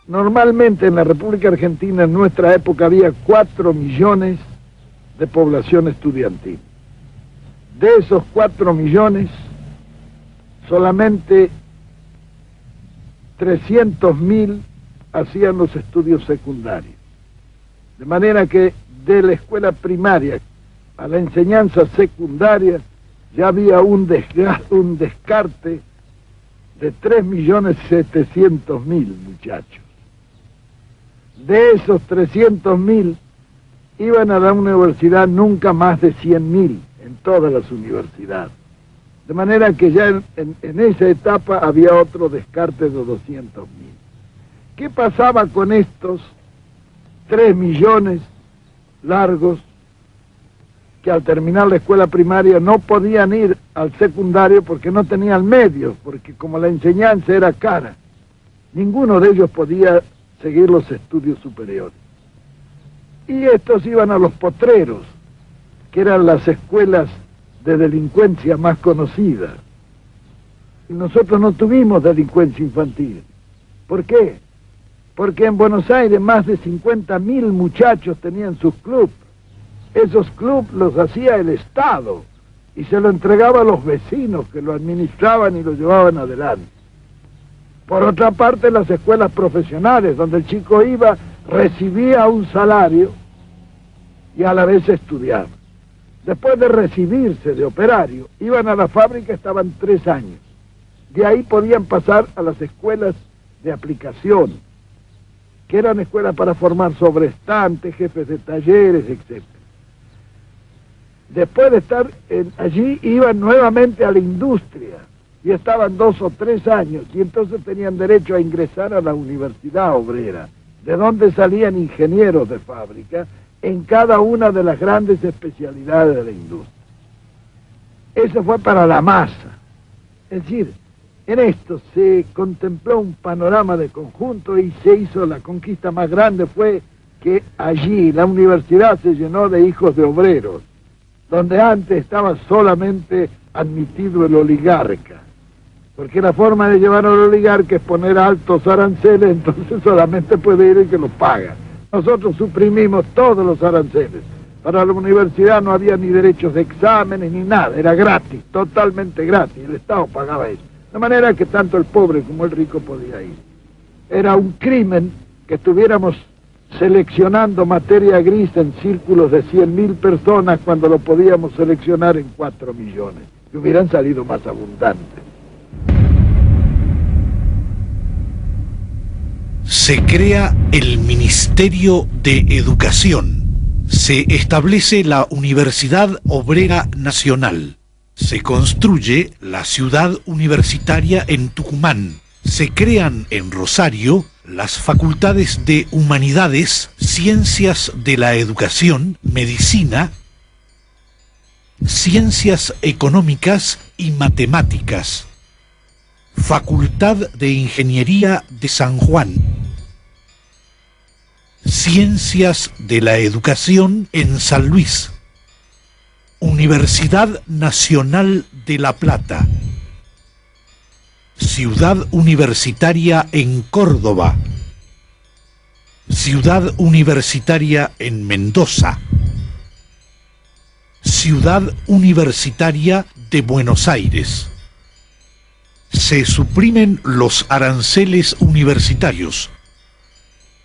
Normalmente en la República Argentina en nuestra época había 4 millones de población estudiantil. De esos 4 millones, solamente 300.000 hacían los estudios secundarios. De manera que de la escuela primaria a la enseñanza secundaria ya había un descarte de 3.700.000 muchachos. De esos 300.000 iban a la universidad nunca más de 100.000 en todas las universidades. De manera que ya en esa etapa había otro descarte de 200.000. ¿Qué pasaba con estos 3 millones largos que al terminar la escuela primaria no podían ir al secundario porque no tenían medios, porque como la enseñanza era cara, ninguno de ellos podía seguir los estudios superiores? Y estos iban a los potreros, que eran las escuelas de delincuencia más conocidas. Y nosotros no tuvimos delincuencia infantil. ¿Por qué? Porque en Buenos Aires más de 50.000 muchachos tenían sus clubes. Esos clubes los hacía el Estado y se lo entregaba a los vecinos que lo administraban y lo llevaban adelante. Por otra parte, las escuelas profesionales, donde el chico iba, recibía un salario y a la vez estudiaba. Después de recibirse de operario, iban a la fábrica, estaban 3 años. De ahí podían pasar a las escuelas de aplicación, que eran escuelas para formar sobrestantes, jefes de talleres, etc. Después de estar allí, iban nuevamente a la industria y estaban 2 o 3 años y entonces tenían derecho a ingresar a la universidad obrera, de donde salían ingenieros de fábrica en cada una de las grandes especialidades de la industria. Eso fue para la masa. Es decir, en esto se contempló un panorama de conjunto y se hizo la conquista más grande, fue que allí la universidad se llenó de hijos de obreros, donde antes estaba solamente admitido el oligarca, porque la forma de llevar al oligarca es poner altos aranceles, entonces solamente puede ir el que los paga. Nosotros suprimimos todos los aranceles. Para la universidad no había ni derechos de exámenes ni nada, era gratis, totalmente gratis, el Estado pagaba eso. De manera que tanto el pobre como el rico podía ir. Era un crimen que estuviéramos seleccionando materia gris en círculos de 100.000 personas cuando lo podíamos seleccionar en 4 millones, que hubieran salido más abundantes. Se crea el Ministerio de Educación. Se establece la Universidad Obrera Nacional. Se construye la Ciudad Universitaria en Tucumán. Se crean en Rosario las facultades de Humanidades, Ciencias de la Educación, Medicina, Ciencias Económicas y Matemáticas. Facultad de Ingeniería de San Juan. Ciencias de la Educación en San Luis. Universidad Nacional de La Plata. Ciudad Universitaria en Córdoba. Ciudad Universitaria en Mendoza. Ciudad Universitaria de Buenos Aires. Se suprimen los aranceles universitarios.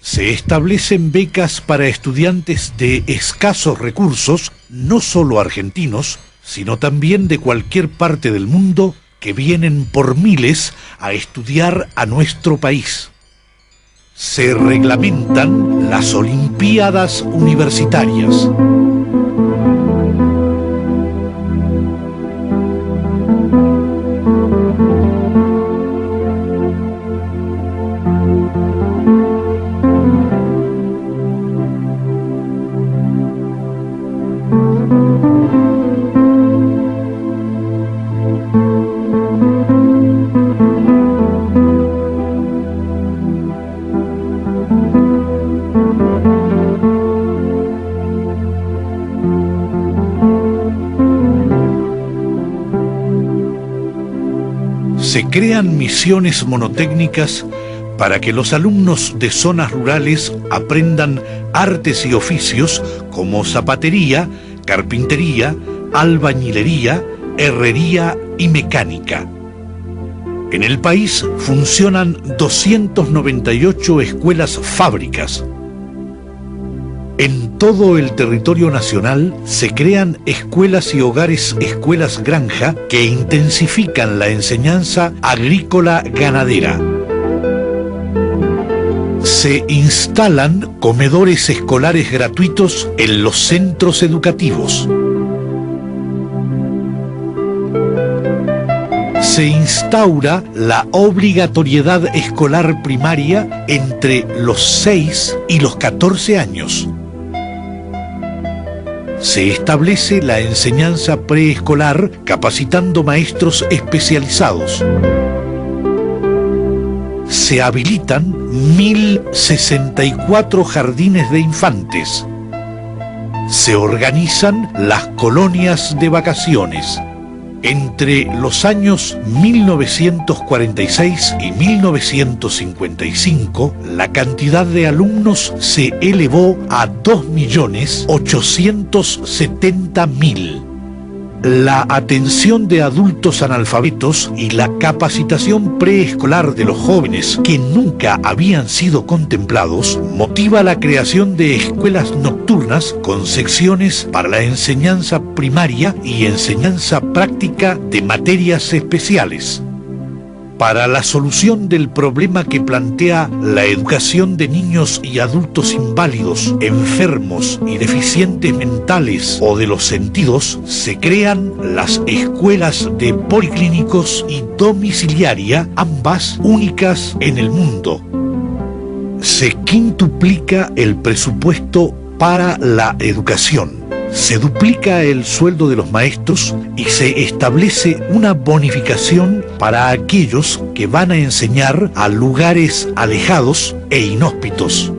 Se establecen becas para estudiantes de escasos recursos, no solo argentinos, sino también de cualquier parte del mundo, que vienen por miles a estudiar a nuestro país. Se reglamentan las Olimpiadas Universitarias. Se crean misiones monotécnicas para que los alumnos de zonas rurales aprendan artes y oficios como zapatería, carpintería, albañilería, herrería y mecánica. En el país funcionan 298 escuelas fábricas. En todo el territorio nacional se crean escuelas y hogares escuelas granja que intensifican la enseñanza agrícola ganadera. Se instalan comedores escolares gratuitos en los centros educativos. Se instaura la obligatoriedad escolar primaria entre los 6 y los 14 años. Se establece la enseñanza preescolar capacitando maestros especializados. Se habilitan 1064 jardines de infantes. Se organizan las colonias de vacaciones. Entre los años 1946 y 1955, la cantidad de alumnos se elevó a 2.870.000. La atención de adultos analfabetos y la capacitación preescolar de los jóvenes que nunca habían sido contemplados motiva la creación de escuelas nocturnas con secciones para la enseñanza primaria y enseñanza práctica de materias especiales. Para la solución del problema que plantea la educación de niños y adultos inválidos, enfermos y deficientes mentales o de los sentidos, se crean las escuelas de policlínicos y domiciliaria, ambas únicas en el mundo. Se quintuplica el presupuesto para la educación. Se duplica el sueldo de los maestros y se establece una bonificación para aquellos que van a enseñar a lugares alejados e inhóspitos.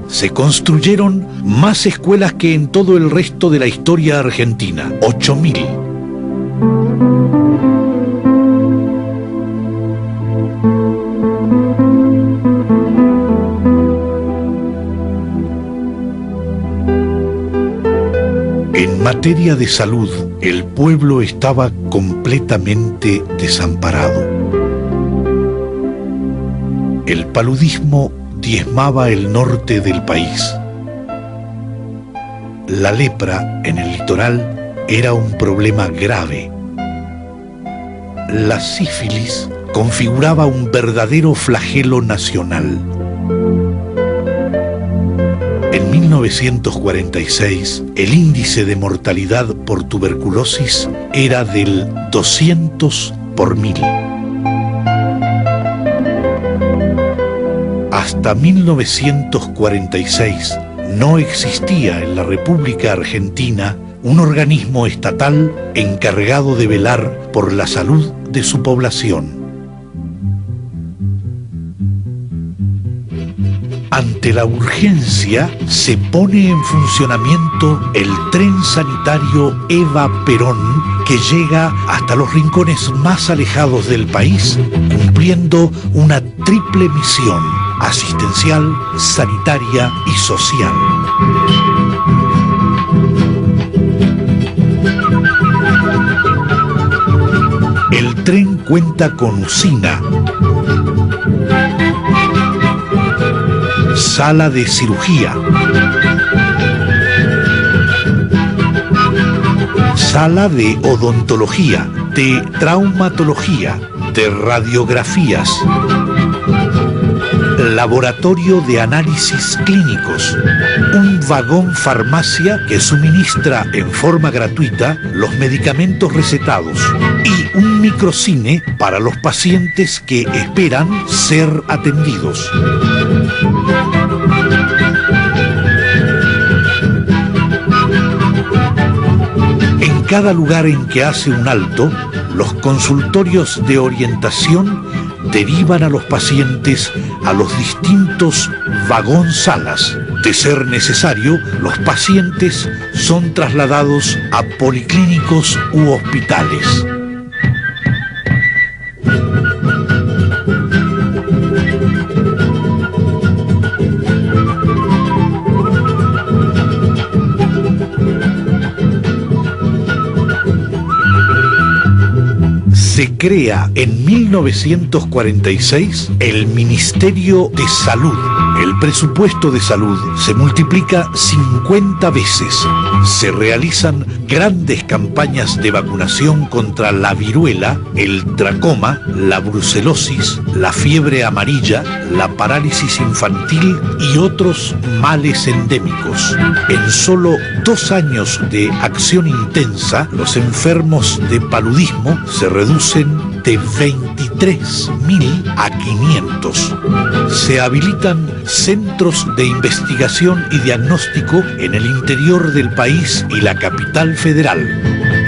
Se construyeron más escuelas que en todo el resto de la historia argentina, 8.000. En materia de salud, el pueblo estaba completamente desamparado. El paludismo diezmaba el norte del país. La lepra en el litoral era un problema grave. La sífilis configuraba un verdadero flagelo nacional. En 1946, el índice de mortalidad por tuberculosis era del 200 por 1000. Hasta 1946 no existía en la República Argentina un organismo estatal encargado de velar por la salud de su población. Ante la urgencia, se pone en funcionamiento el tren sanitario Eva Perón, que llega hasta los rincones más alejados del país, cumpliendo una triple misión: asistencial, sanitaria y social. El tren cuenta con usina, sala de cirugía, sala de odontología, de traumatología, de radiografías, laboratorio de análisis clínicos, un vagón farmacia que suministra en forma gratuita los medicamentos recetados y un microcine para los pacientes que esperan ser atendidos. En cada lugar en que hace un alto, los consultorios de orientación derivan a los pacientes a los distintos vagón-salas. De ser necesario, los pacientes son trasladados a policlínicos u hospitales. se crea en 1946 el Ministerio de Salud. El presupuesto de salud se multiplica 50 veces. Se realizan grandes campañas de vacunación contra la viruela, el tracoma, la brucelosis, la fiebre amarilla, la parálisis infantil y otros males endémicos. En solo 2 años de acción intensa, los enfermos de paludismo se reducen de 23.000 a 500. Se habilitan centros de investigación y diagnóstico en el interior del país y la capital federal.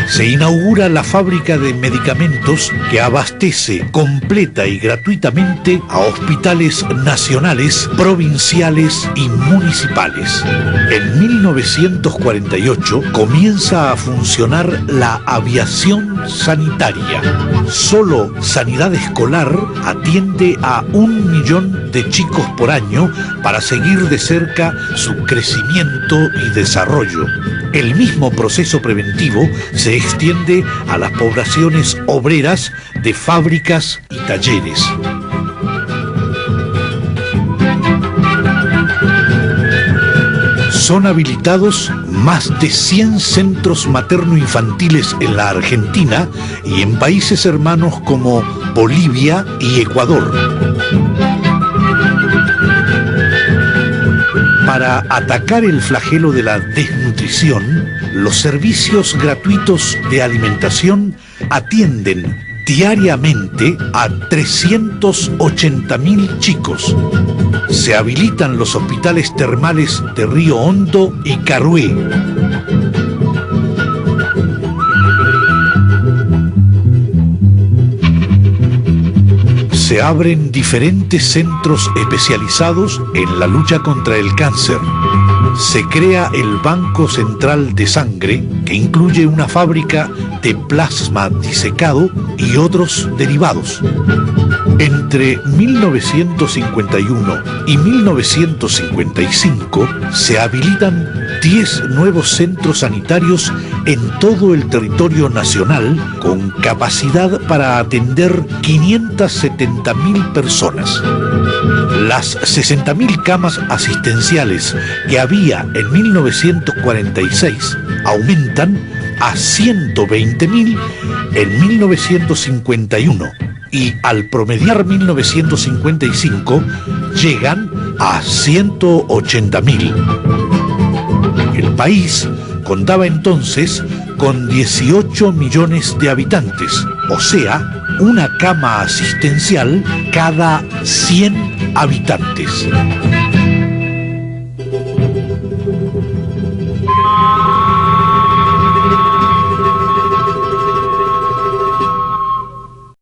Se inaugura la fábrica de medicamentos que abastece completa y gratuitamente a hospitales nacionales, provinciales y municipales. En 1948 comienza a funcionar la aviación sanitaria. Solo Sanidad Escolar atiende a 1 millón de chicos por año para seguir de cerca su crecimiento y desarrollo. El mismo proceso preventivo se extiende a las poblaciones obreras de fábricas y talleres. Son habilitados más de 100 centros materno-infantiles en la Argentina y en países hermanos como Bolivia y Ecuador. Para atacar el flagelo de la desnutrición, los servicios gratuitos de alimentación atienden diariamente a 380.000 chicos. Se habilitan los hospitales termales de Río Hondo y Carué. Se abren diferentes centros especializados en la lucha contra el cáncer. Se crea el Banco Central de Sangre, que incluye una fábrica de plasma disecado y otros derivados. Entre 1951 y 1955 se habilitan 10 nuevos centros sanitarios en todo el territorio nacional con capacidad para atender 570.000 personas. Las 60.000 camas asistenciales que había en 1946 aumentan a 120.000 en 1951 y al promediar 1955 llegan a 180.000. El país contaba entonces con 18 millones de habitantes, o sea, una cama asistencial cada 100 habitantes.